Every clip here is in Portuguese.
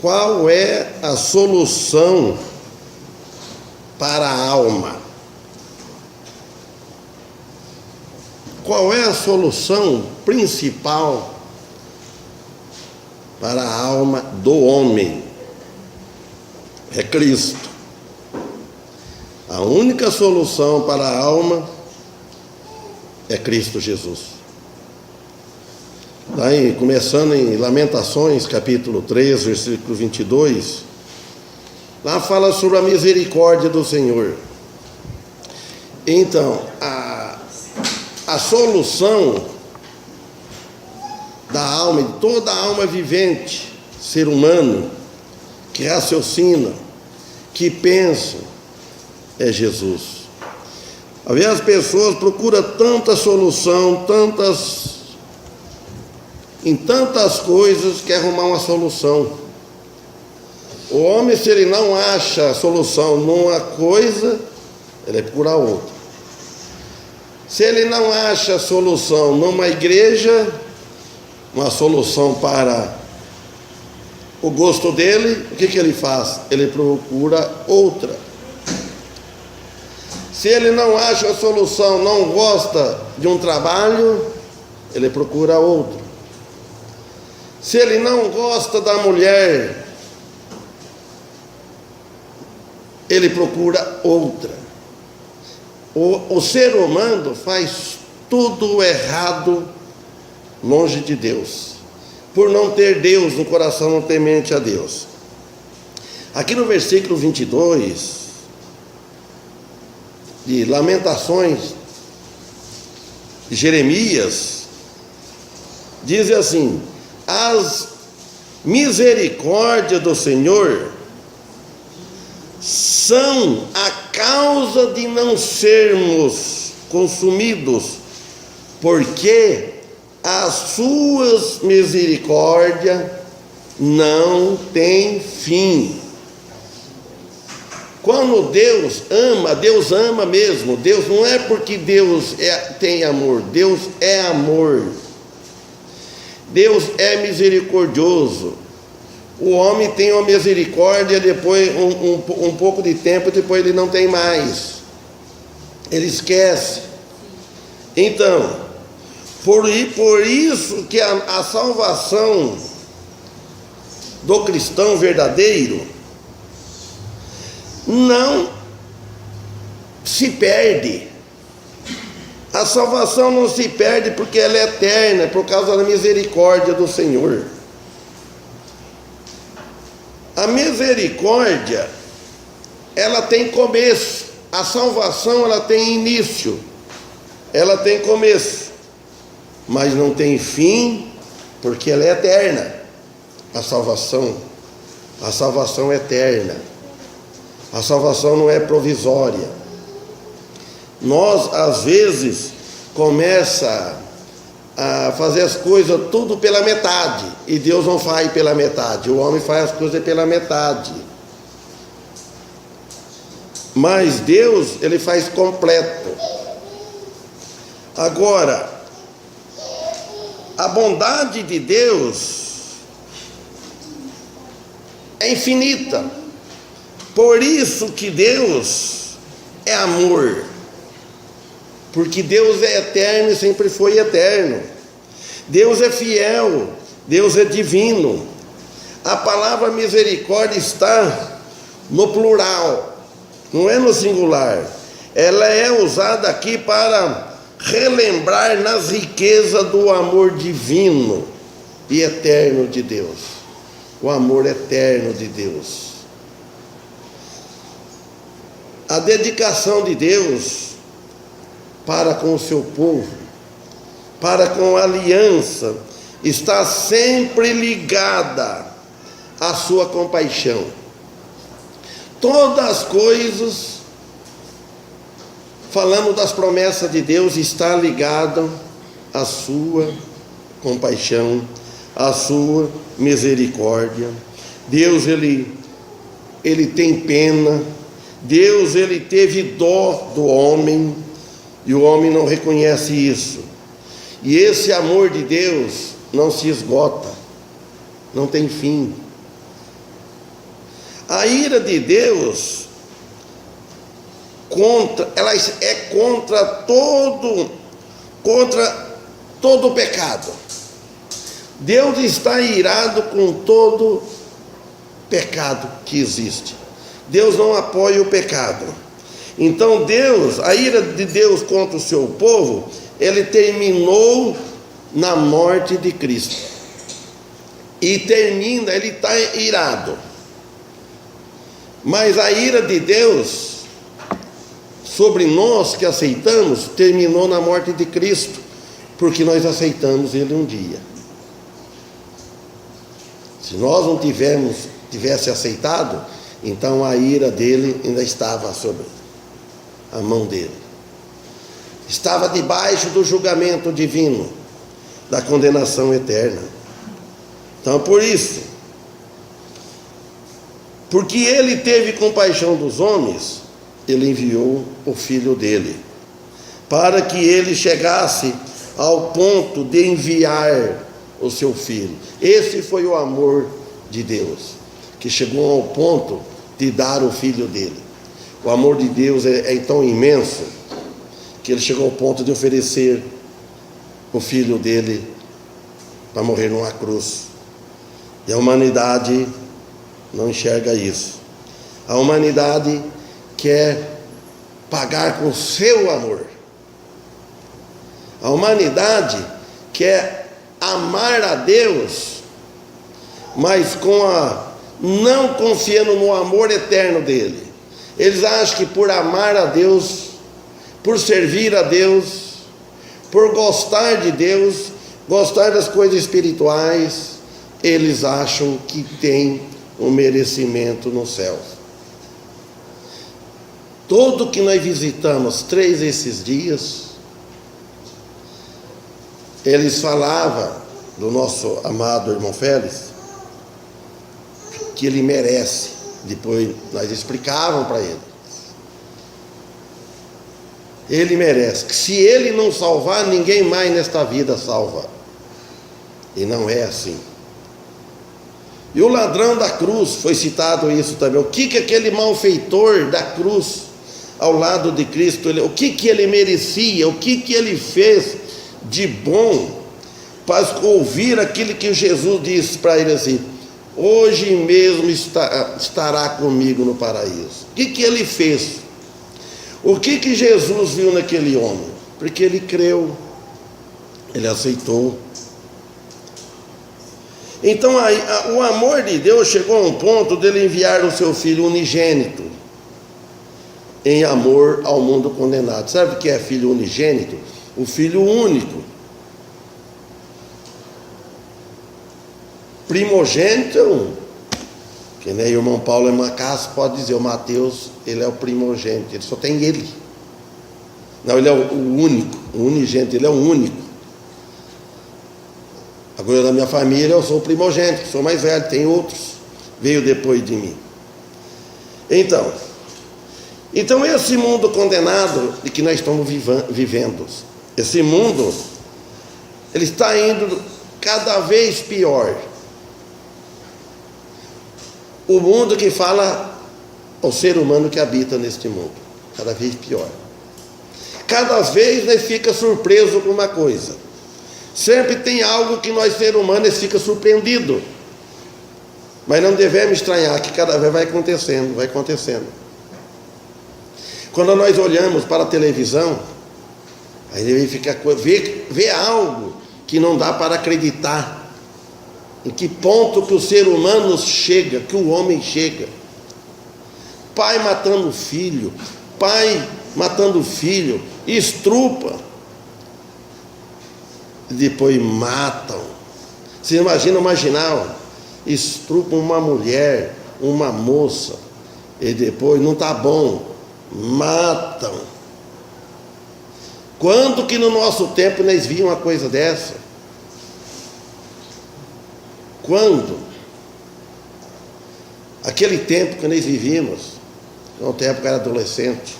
Qual é a solução para a alma? Qual é a solução principal para a alma do homem? É Cristo. A única solução para a alma é Cristo Jesus. Daí, começando em Lamentações, capítulo 3, versículo 22, lá fala sobre a misericórdia do Senhor. Então, a solução da alma, de toda a alma vivente, ser humano, que raciocina, que pensa, é Jesus. Às vezes as pessoas procuram tanta solução, em tantas coisas, quer arrumar uma solução. O homem, se ele não acha solução numa coisa, ele procura outra. Se ele não acha solução numa igreja, uma solução para o gosto dele, o que ele faz? Ele procura outra. Se ele não acha a solução, não gosta de um trabalho, ele procura outro. Se ele não gosta da mulher, ele procura outra. O ser humano faz tudo errado longe de Deus, por não ter Deus no coração, não temente a Deus. Aqui no versículo 22 de Lamentações de Jeremias, diz assim: as misericórdias do Senhor são a causa de não sermos consumidos, porque as suas misericórdias não têm fim. Quando Deus ama mesmo. Deus não é porque Deus tem amor, Deus é amor. Deus é misericordioso. O homem tem uma misericórdia, depois um pouco de tempo, depois ele não tem mais. Ele esquece. Então, por isso que a salvação do cristão verdadeiro não se perde. A salvação não se perde porque ela é eterna, por causa da misericórdia do Senhor. A misericórdia, ela tem começo. A salvação, ela tem início. Ela tem começo, mas não tem fim, porque ela é eterna. A salvação é eterna. A salvação não é provisória. Nós, às vezes, começa a fazer as coisas tudo pela metade, e Deus não faz pela metade. O homem faz as coisas pela metade. Mas Deus, ele faz completo. Agora, a bondade de Deus é infinita. Por isso que Deus é amor. Porque Deus é eterno e sempre foi eterno. Deus é fiel, Deus é divino. A palavra misericórdia está no plural, não é no singular. Ela é usada aqui para relembrar nas riquezas do amor divino e eterno de Deus. O amor eterno de Deus. A dedicação de Deus para com o seu povo, para com a aliança, está sempre ligada à sua compaixão. Todas as coisas, falando das promessas de Deus, está ligado à sua compaixão, à sua misericórdia. Deus, ele tem pena. Deus, ele teve dó do homem, e o homem não reconhece isso. E esse amor de Deus não se esgota, não tem fim. A ira de Deus ela é contra todo o pecado. Deus está irado com todo pecado que existe. Deus não apoia o pecado. Então a ira de Deus contra o seu povo, ele terminou na morte de Cristo. E termina, ele está irado. Mas a ira de Deus sobre nós que aceitamos, terminou na morte de Cristo, porque nós aceitamos Ele um dia. Se nós não tivesse aceitado, então a ira dele ainda estava sobre a mão dele. Estava debaixo do julgamento divino, da condenação eterna. Então, por isso, porque ele teve compaixão dos homens, ele enviou o Filho dele, para que ele chegasse ao ponto de enviar o seu Filho. Esse foi o amor de Deus, que chegou ao ponto de dar o Filho dele. O amor de Deus é tão imenso, que ele chegou ao ponto de oferecer o Filho dele para morrer numa cruz. E a humanidade não enxerga isso. A humanidade quer pagar com o seu amor. A humanidade quer amar a Deus, mas não confiando no amor eterno dele. Eles acham que por amar a Deus, por servir a Deus, por gostar de Deus, gostar das coisas espirituais, eles acham que tem um merecimento no céu. Todo que nós visitamos 3 esses dias, eles falavam do nosso amado irmão Félix, que ele merece. Depois nós explicavam para ele. Ele merece. Que se ele não salvar, ninguém mais nesta vida salva. E não é assim. E o ladrão da cruz, foi citado isso também. O que aquele malfeitor da cruz ao lado de Cristo, o que ele merecia, o que ele fez de bom para ouvir aquilo que Jesus disse para ele assim: hoje mesmo estará comigo no paraíso. O que ele fez? O que Jesus viu naquele homem? Porque ele creu, ele aceitou. Então o amor de Deus chegou a um ponto dele enviar o seu Filho unigênito em amor ao mundo condenado. Sabe o que é filho unigênito? O filho único. Primogênito é um. Que nem o irmão Paulo Macas pode dizer, o Mateus, ele é o primogênito, ele só tem ele. Não, ele é o único, o unigênito, ele é o único. Agora, na minha família, eu sou o primogênito, sou mais velho, tem outros, veio depois de mim. Então esse mundo condenado de que nós estamos vivendo, esse mundo, ele está indo cada vez pior. O mundo que fala ao ser humano que habita neste mundo, cada vez pior. Cada vez nós fica surpreso com uma coisa. Sempre tem algo que nós, seres humanos, fica surpreendido. Mas não devemos estranhar que cada vez vai acontecendo. Quando nós olhamos para a televisão, aí fica vê algo que não dá para acreditar. Em que ponto que o ser humano chega, que o homem chega. Pai matando filho, estrupa, e depois matam. Você imaginar, estrupa uma mulher, uma moça, e depois não está bom, matam. Quando que no nosso tempo nós víamos uma coisa dessa? Quando? Aquele tempo que nós vivíamos, no tempo que eu era adolescente,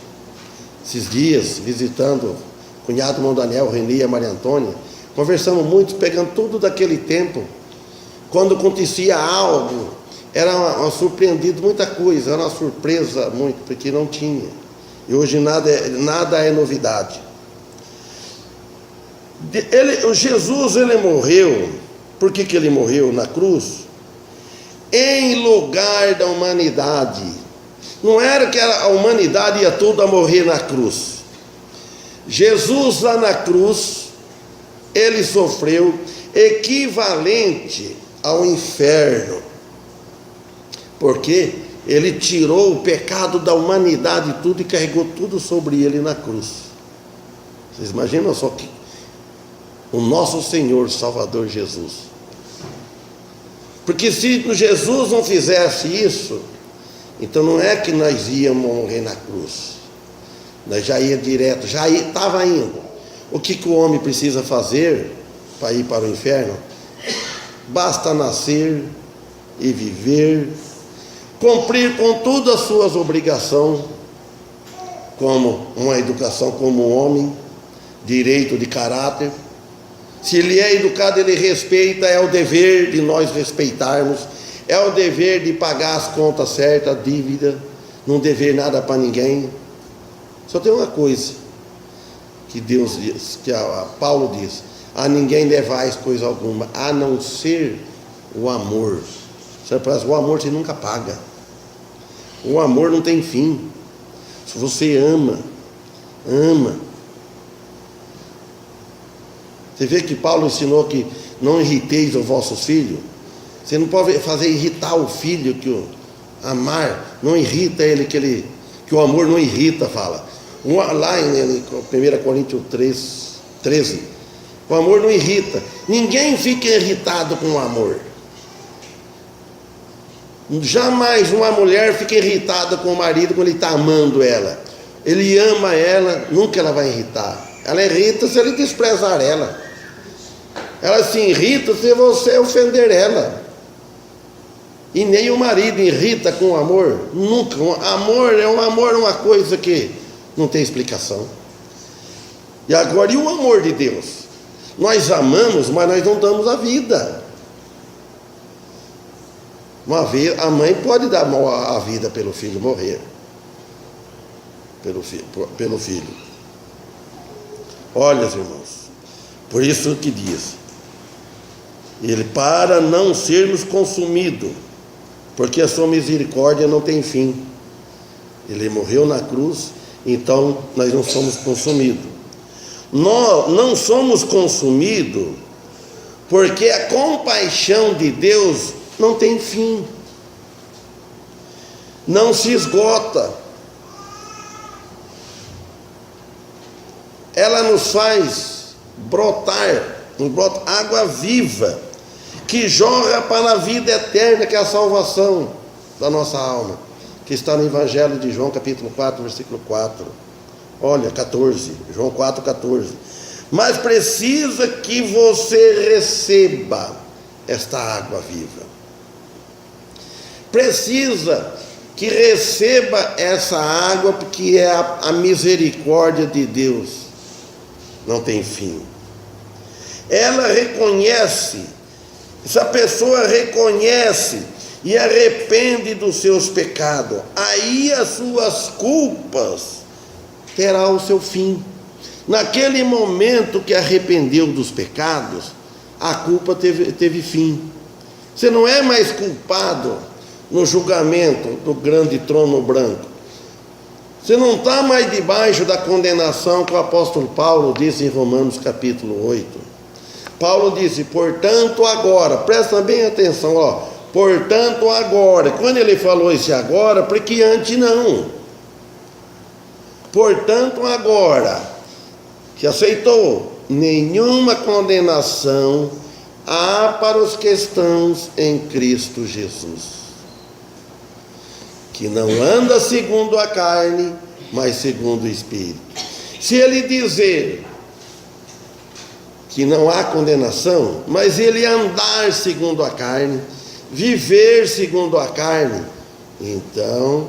esses dias, visitando o cunhado irmão Daniel, Reni e a Maria Antônia, conversamos muito, pegando tudo daquele tempo, quando acontecia algo era uma surpreendido muita coisa, era uma surpresa muito, porque não tinha. E hoje nada é novidade. Jesus morreu. Por que ele morreu na cruz? Em lugar da humanidade. Não era que a humanidade ia toda morrer na cruz. Jesus lá na cruz, ele sofreu equivalente ao inferno, porque ele tirou o pecado da humanidade tudo e carregou tudo sobre ele na cruz. Vocês imaginam só que o nosso Senhor Salvador Jesus, porque se Jesus não fizesse isso, então não é que nós íamos morrer na cruz, nós já ia direto, já estava indo. O que o homem precisa fazer para ir para o inferno? Basta nascer e viver, cumprir com todas as suas obrigações, como uma educação como um homem, direito de caráter. Se ele é educado, ele respeita, é o dever de nós respeitarmos, é o dever de pagar as contas certas, a dívida, não dever nada para ninguém. Só tem uma coisa que Deus diz, que Paulo diz: a ninguém levais coisa alguma, a não ser o amor. O amor você nunca paga. O amor não tem fim. Se você ama. Você vê que Paulo ensinou que não irriteis os vossos filhos. Você não pode fazer irritar o filho, amar não irrita ele, que o amor não irrita, fala. Lá em 1 Coríntios 13, o amor não irrita. Ninguém fica irritado com o amor. Jamais uma mulher fica irritada com o marido quando ele está amando ela. Ele ama ela, nunca ela vai irritar. Ela irrita se ele desprezar ela. Ela se irrita se você ofender ela. E nem o marido irrita com o amor. Nunca. Amor é uma coisa que não tem explicação. E agora, e o amor de Deus? Nós amamos, mas nós não damos a vida. Uma vez, a mãe pode dar a vida pelo filho morrer. Pelo filho. Olha, irmãos, por isso que diz, ele, para não sermos consumidos, porque a sua misericórdia não tem fim. Ele morreu na cruz, então nós não somos consumidos. Nós não somos consumidos porque a compaixão de Deus não tem fim, não se esgota. Ela nos faz brotar água viva, que jorra para a vida eterna, que é a salvação da nossa alma, que está no Evangelho de João, capítulo 4, versículo 4. Olha, 14, João 4, 14. Mas precisa que você receba esta água viva. Precisa que receba essa água, porque é a misericórdia de Deus. Não tem fim. Ela reconhece, essa pessoa reconhece e arrepende dos seus pecados, aí as suas culpas terá o seu fim. Naquele momento que arrependeu dos pecados, a culpa teve fim. Você não é mais culpado no julgamento do grande trono branco. Você não está mais debaixo da condenação que o apóstolo Paulo disse em Romanos capítulo 8. Paulo disse, portanto agora, presta bem atenção, portanto agora. Quando ele falou esse agora, porque antes não. Portanto agora, que aceitou, nenhuma condenação há para os que estão em Cristo Jesus, que não anda segundo a carne, mas segundo o Espírito. Se ele dizer que não há condenação, mas ele andar segundo a carne, viver segundo a carne, então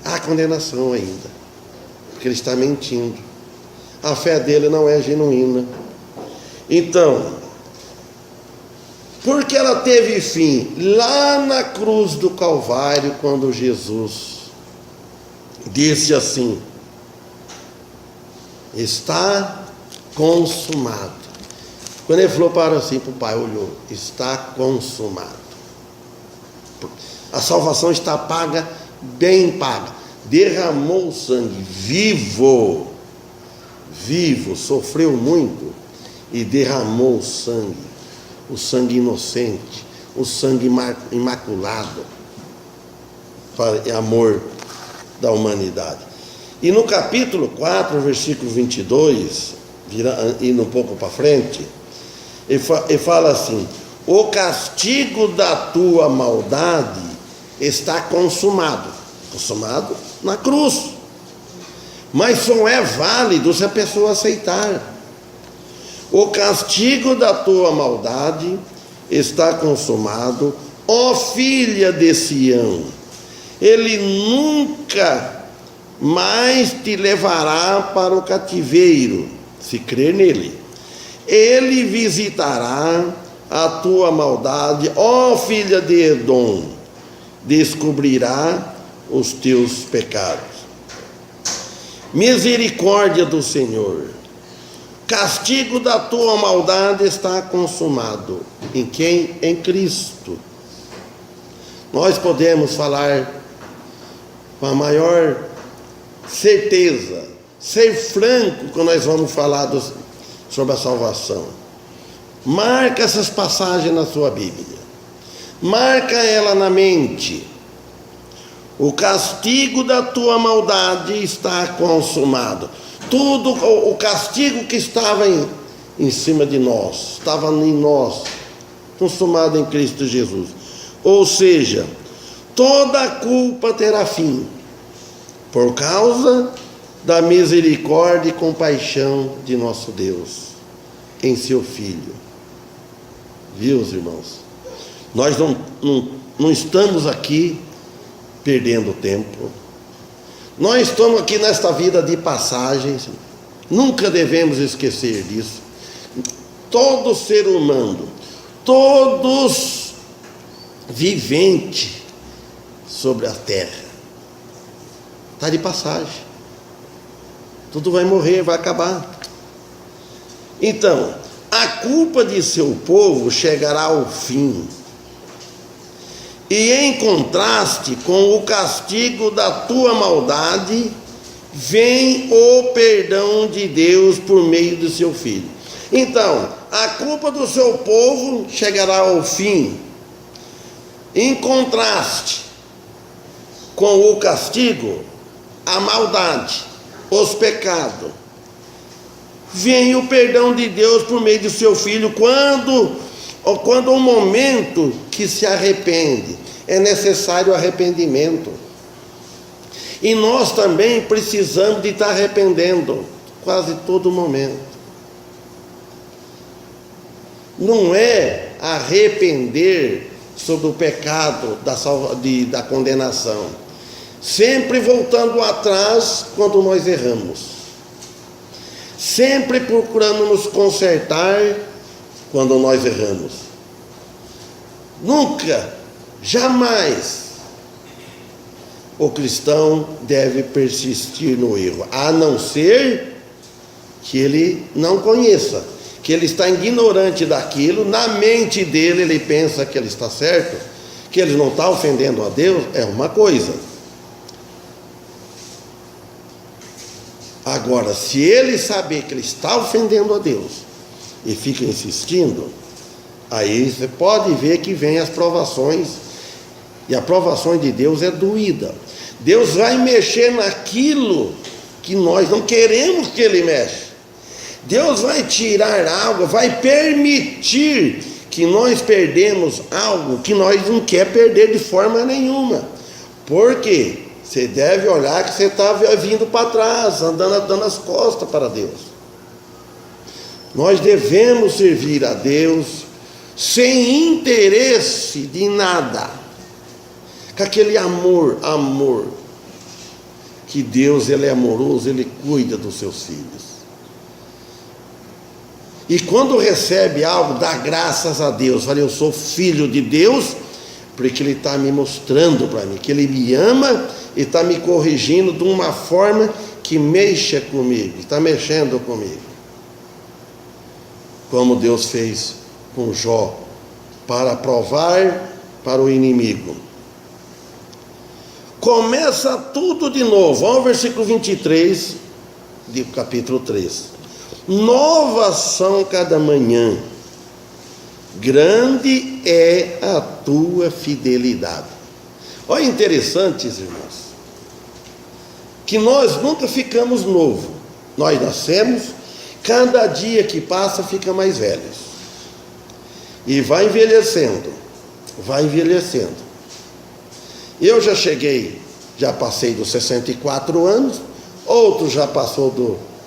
há condenação ainda, porque ele está mentindo. A fé dele não é genuína. Então, Porque ela teve fim lá na cruz do Calvário, quando Jesus disse assim: está consumado. Quando ele falou para assim para o Pai, olhou, está consumado. A salvação está paga, bem paga. Derramou sangue vivo, sofreu muito e derramou sangue, o sangue inocente, o sangue imaculado, para amor da humanidade. E no capítulo 4, versículo 22, indo um pouco para frente, ele fala assim: o castigo da tua maldade está consumado na cruz, mas só é válido se a pessoa aceitar. O castigo da tua maldade está consumado, ó filha de Sião. Ele nunca mais te levará para o cativeiro, se crer nele. Ele visitará a tua maldade, ó filha de Edom, descobrirá os teus pecados. Misericórdia do Senhor, castigo da tua maldade está consumado. Em quem? Em Cristo. Nós podemos falar com a maior certeza, ser franco quando nós vamos falar sobre a salvação. Marca essas passagens na sua Bíblia, marca ela na mente. O castigo da tua maldade está consumado. Tudo o castigo que estava em cima de nós, estava em nós, consumado em Cristo Jesus. Ou seja, toda a culpa terá fim, por causa da misericórdia e compaixão de nosso Deus em seu Filho. Viu, irmãos? Nós não estamos aqui perdendo tempo. Nós estamos aqui nesta vida de passagens. Nunca devemos esquecer disso. Todo ser humano, todos viventes sobre a terra, está de passagem. Tudo vai morrer, vai acabar. Então, a culpa de seu povo chegará ao fim. E em contraste com o castigo da tua maldade, vem o perdão de Deus por meio do seu Filho. Então, a culpa do seu povo chegará ao fim. Em contraste com o castigo, a maldade, os pecados, vem o perdão de Deus por meio do seu Filho, quando o momento que se arrepende. É necessário arrependimento. E nós também precisamos de estar arrependendo quase todo momento. Não é arrepender sobre o pecado da condenação, sempre voltando atrás quando nós erramos, sempre procurando nos consertar quando nós erramos. Nunca, jamais, o cristão deve persistir no erro, a não ser que ele não conheça, que ele está ignorante daquilo. Na mente dele ele pensa que ele está certo, que ele não está ofendendo a Deus, é uma coisa. Agora, se ele saber que ele está ofendendo a Deus e fica insistindo, aí você pode ver que vem as provações, e a provação de Deus é doída. Deus vai mexer naquilo que nós não queremos que Ele mexa. Deus vai tirar algo, vai permitir que nós perdemos algo que nós não queremos perder de forma nenhuma. Por quê? Você deve olhar que você está vindo para trás, dando as costas para Deus. Nós devemos servir a Deus sem interesse de nada, com aquele amor, que Deus, Ele é amoroso, Ele cuida dos seus filhos. E quando recebe algo, dá graças a Deus. Fala, eu sou filho de Deus, porque Ele está me mostrando para mim que Ele me ama e está me corrigindo de uma forma que mexa comigo, está mexendo comigo. Como Deus fez com Jó, para provar para o inimigo. Começa tudo de novo. Olha o versículo 23 do capítulo 3. Novas são cada manhã, grande é a tua fidelidade. Olha, interessantes, irmãos, que nós nunca ficamos novos. Nós nascemos, cada dia que passa fica mais velhos, e vai envelhecendo, vai envelhecendo. Eu já cheguei, já passei dos 64 anos, outro já passou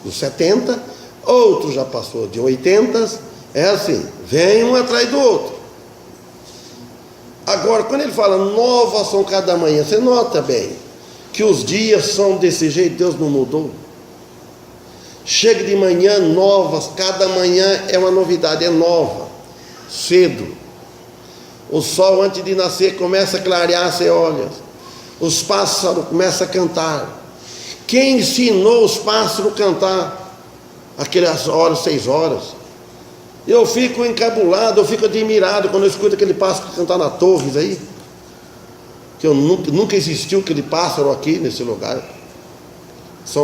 dos 70, outro já passou de 80, é assim, vem um atrás do outro. Agora, quando ele fala novas são cada manhã, você nota bem que os dias são desse jeito, Deus não mudou. Chega de manhã, novas, cada manhã é uma novidade, é nova, cedo. O sol antes de nascer começa a clarear, você olha, os pássaros começam a cantar. Quem ensinou os pássaros a cantar? Aquelas horas, 6 horas. Eu fico encabulado, eu fico admirado quando eu escuto aquele pássaro cantar na Torres aí, que nunca existiu aquele pássaro aqui nesse lugar.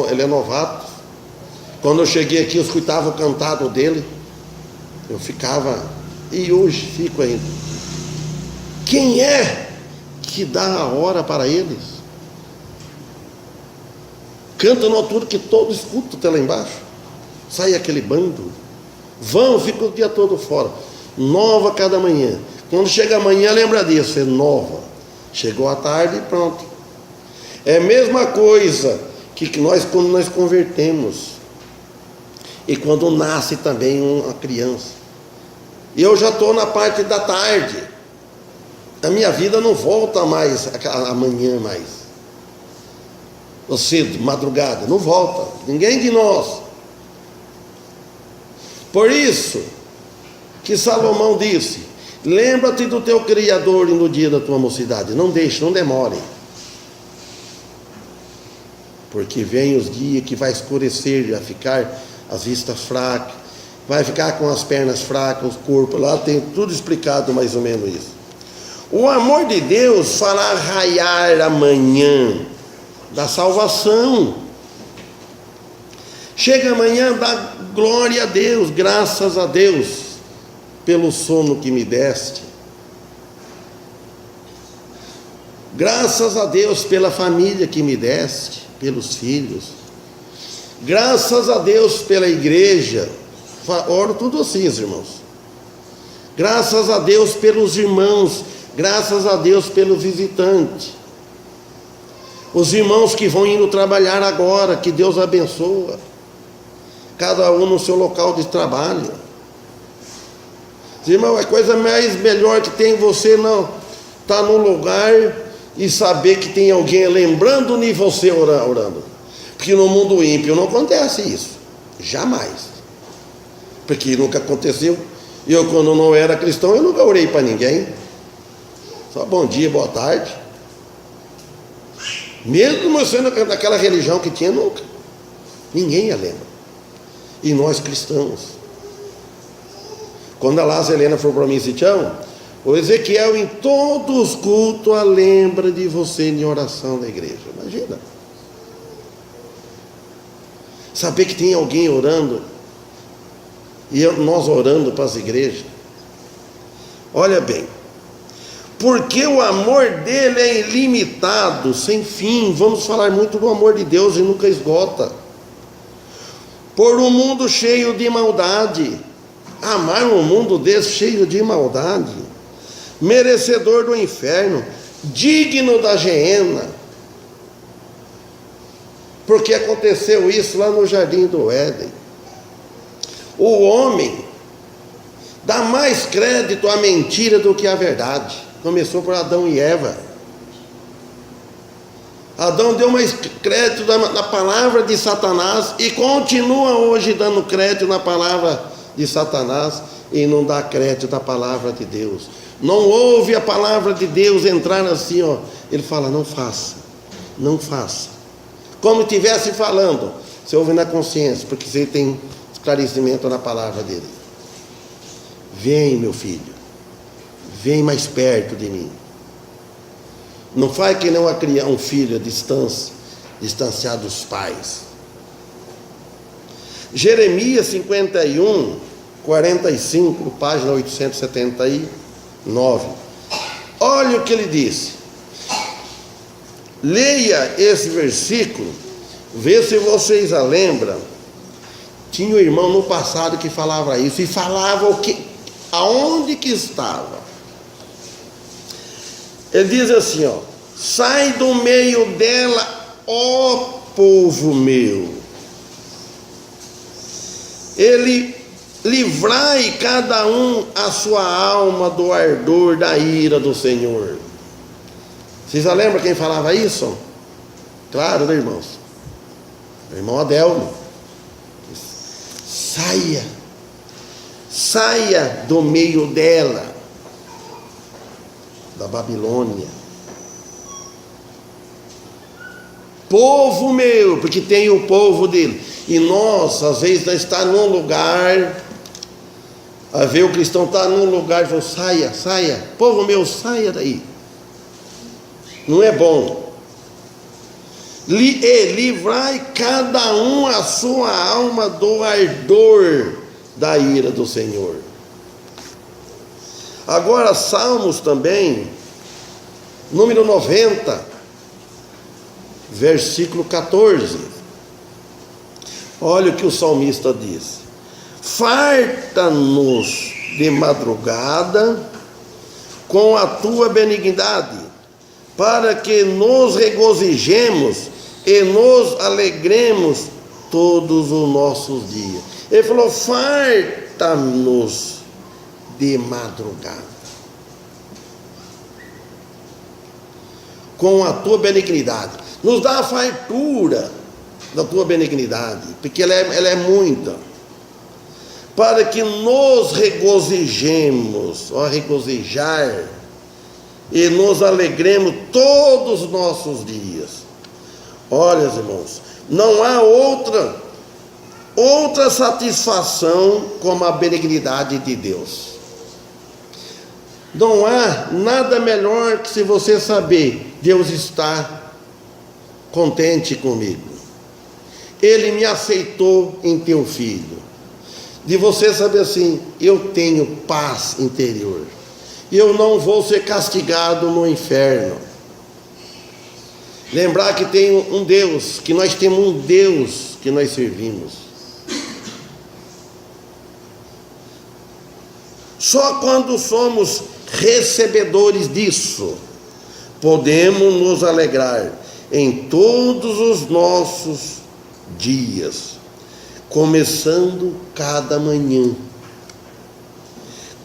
Ele é novato. Quando eu cheguei aqui, eu escutava o cantado dele, eu ficava, e hoje fico ainda. Quem é que dá a hora para eles? Canta numa altura que todo escuta até lá embaixo. Sai aquele bando. Vão, fica o dia todo fora. Nova cada manhã. Quando chega amanhã, lembra disso, é nova. Chegou a tarde, pronto. É a mesma coisa que nós, quando nós convertemos. E quando nasce também uma criança. E eu já estou na parte da tarde. A minha vida não volta mais amanhã mais. Ou cedo, madrugada, não volta. Ninguém de nós. Por isso que Salomão disse: lembra-te do teu Criador no dia da tua mocidade. Não deixe, não demore. Porque vem os dias que vai escurecer, vai ficar as vistas fracas, vai ficar com as pernas fracas, o corpo, lá tem tudo explicado mais ou menos isso. O amor de Deus fará raiar amanhã da salvação. Chega amanhã, dá glória a Deus, graças a Deus pelo sono que me deste. Graças a Deus pela família que me deste, pelos filhos. Graças a Deus pela igreja. Oro tudo assim, irmãos. Graças a Deus pelos irmãos. Graças a Deus pelo visitante. Os irmãos que vão indo trabalhar agora, que Deus abençoa. Cada um no seu local de trabalho. Irmão, é coisa mais melhor que tem você não estar num lugar e saber que tem alguém lembrando de você orando. Porque no mundo ímpio não acontece isso. Jamais. Porque nunca aconteceu. Eu, quando não era cristão, eu nunca orei para ninguém. Só bom dia, boa tarde. Mesmo sendo daquela religião que tinha, nunca. Ninguém ia lembrar. E nós cristãos. Quando a Lázaro Helena falou para mim assim: Tião, o Ezequiel em todos os cultos lembra de você em oração da igreja. Imagina. Saber que tem alguém orando, e nós orando para as igrejas. Olha bem, porque o amor dele é ilimitado, sem fim. Vamos falar muito do amor de Deus e nunca esgota. Por um mundo cheio de maldade, amar um mundo desse cheio de maldade, merecedor do inferno, digno da geena, porque aconteceu isso lá no jardim do Éden. O homem dá mais crédito à mentira do que à verdade. Começou por Adão e Eva. Adão deu mais crédito na palavra de Satanás e continua hoje dando crédito na palavra de Satanás em não dar crédito à palavra de Deus. Não ouve a palavra de Deus entrar assim, ó. Ele fala, não faça, não faça. Como estivesse falando, você ouve na consciência, porque você tem esclarecimento na palavra dele. Vem, meu filho, vem mais perto de mim. Não faz que não a criar um filho à distância, distanciado dos pais. Jeremias 51, 45, página 879. Olha o que ele disse. Leia esse versículo, vê se vocês a lembram. Tinha um irmão no passado que falava isso, e falava o que, aonde que estava. Ele diz assim, ó: sai do meio dela, ó povo meu. Ele livrai cada um a sua alma do ardor da ira do Senhor. Vocês já lembram quem falava isso? Claro, né, irmãos? O irmão Adelmo. Saia do meio dela, da Babilônia. Povo meu, porque tem o povo dele. E nós, às vezes, nós está num lugar, a ver o cristão está num lugar e fala, saia, povo meu, saia daí. Não é bom. Livrai cada um a sua alma do ardor da ira do Senhor. Agora, Salmos também, número 90, versículo 14. Olha o que o salmista diz: farta-nos de madrugada com a tua benignidade, para que nos regozijemos e nos alegremos todos os nossos dias. Ele falou, farta-nos de madrugada com a tua benignidade. Nos dá a fartura da tua benignidade, porque ela é muita, para que nos regozijemos, ó, regozijar, e nos alegremos todos os nossos dias. Olha, irmãos, não há outra satisfação como a benignidade de Deus. Não há nada melhor que se você saber, Deus está contente comigo, Ele me aceitou em teu filho. De você saber assim, eu tenho paz interior, eu não vou ser castigado no inferno. Lembrar que tem um Deus, que nós temos um Deus que nós servimos. Só quando somos recebedores disso, podemos nos alegrar em todos os nossos dias, começando cada manhã,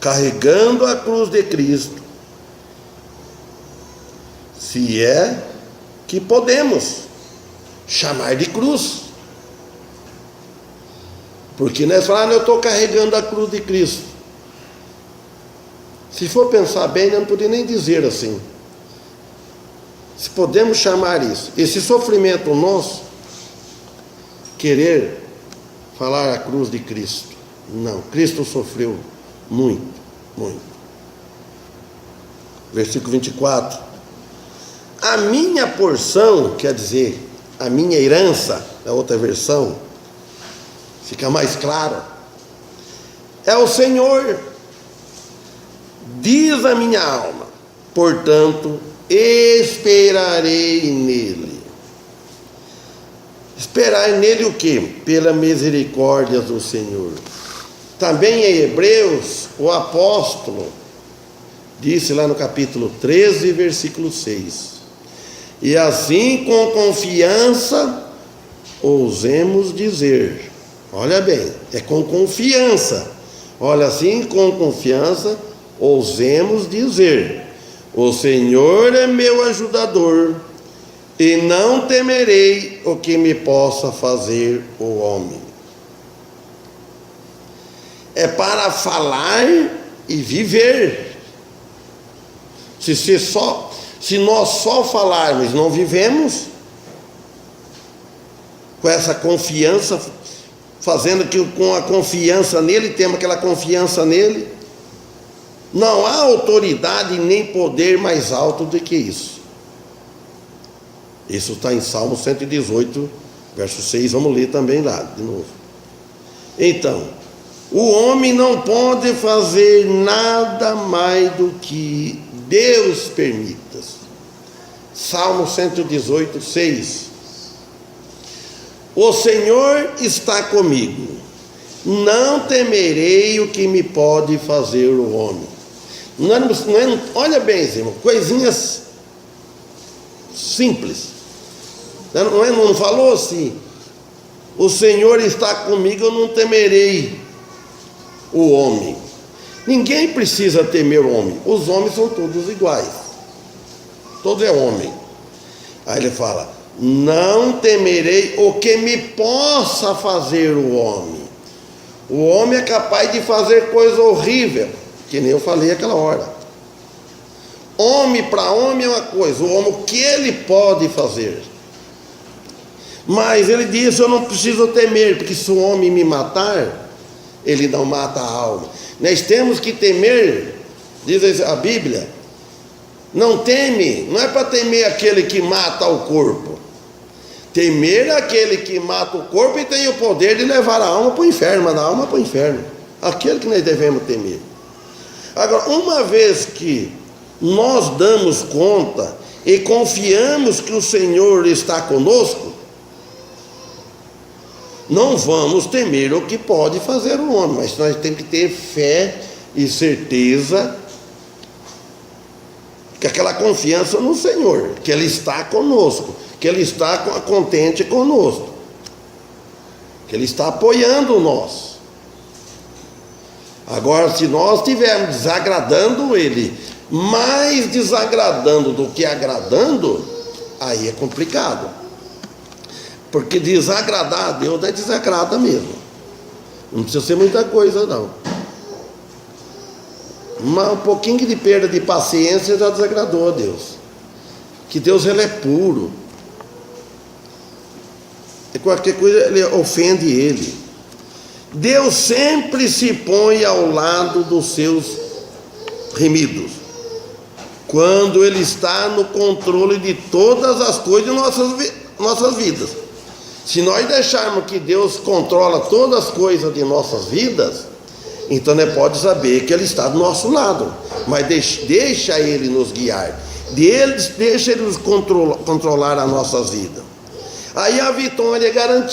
carregando a cruz de Cristo, se é que podemos chamar de cruz. Porque nós falamos, eu estou carregando a cruz de Cristo. Se for pensar bem, eu não podia nem dizer assim. Se podemos chamar isso, esse sofrimento nosso, querer falar a cruz de Cristo. Não, Cristo sofreu muito, muito. Versículo 24. A minha porção, quer dizer, a minha herança, é outra versão, fica mais claro, é o Senhor, diz a minha alma, portanto, esperarei nele. Esperar nele o quê? Pela misericórdia do Senhor. Também em Hebreus, o apóstolo disse lá no capítulo 13, versículo 6: e assim com confiança ousemos dizer. Olha bem, é com confiança. Olha, assim com confiança ousemos dizer: o Senhor é meu ajudador, e não temerei o que me possa fazer o homem. é para falar e viver. Se nós só falarmos, não vivemos, com essa confiança, fazendo que com a confiança nele, temos aquela confiança nele, não há autoridade nem poder mais alto do que isso. Isso está em Salmo 118, verso 6, vamos ler também lá, de novo. Então, o homem não pode fazer nada mais do que Deus permita. Salmo 118, 6. O Senhor está comigo, não temerei o que me pode fazer o homem. Olha bem, irmão, coisinhas simples. Não falou assim: o Senhor está comigo, eu não temerei o homem. Ninguém precisa temer o homem. Os homens são todos iguais. Todo é homem. Aí ele fala: não temerei o que me possa fazer o homem. O homem é capaz de fazer coisa horrível, que nem eu falei aquela hora. Homem para homem é uma coisa, o homem, o que ele pode fazer. Mas ele diz: eu não preciso temer, porque se o homem me matar, ele não mata a alma. Nós temos que temer, diz a Bíblia, não teme, não é para temer aquele que mata o corpo. Temer aquele que mata o corpo e tem o poder de levar a alma para o inferno, mandar a alma para o inferno. Aquele que nós devemos temer. Agora, uma vez que nós damos conta e confiamos que o Senhor está conosco, não vamos temer o que pode fazer o homem, mas nós temos que ter fé e certeza, que aquela confiança no Senhor, que Ele está conosco, que Ele está contente conosco, que Ele está apoiando nós. Agora, se nós estivermos desagradando Ele, mais desagradando do que agradando, aí é complicado. Porque desagradar a Deus é desagrada mesmo. Não precisa ser muita coisa, não. Um pouquinho de perda de paciência já desagradou a Deus. Que Deus, Ele é puro. E qualquer coisa Ele ofende Ele. Deus sempre se põe ao lado dos seus remidos, quando Ele está no controle de todas as coisas de nossas vidas. Se nós deixarmos que Deus controla todas as coisas de nossas vidas, então pode saber que Ele está do nosso lado, mas deixa Ele nos guiar, deixa Ele nos controlar as nossas vidas. Aí a vitória é garantida.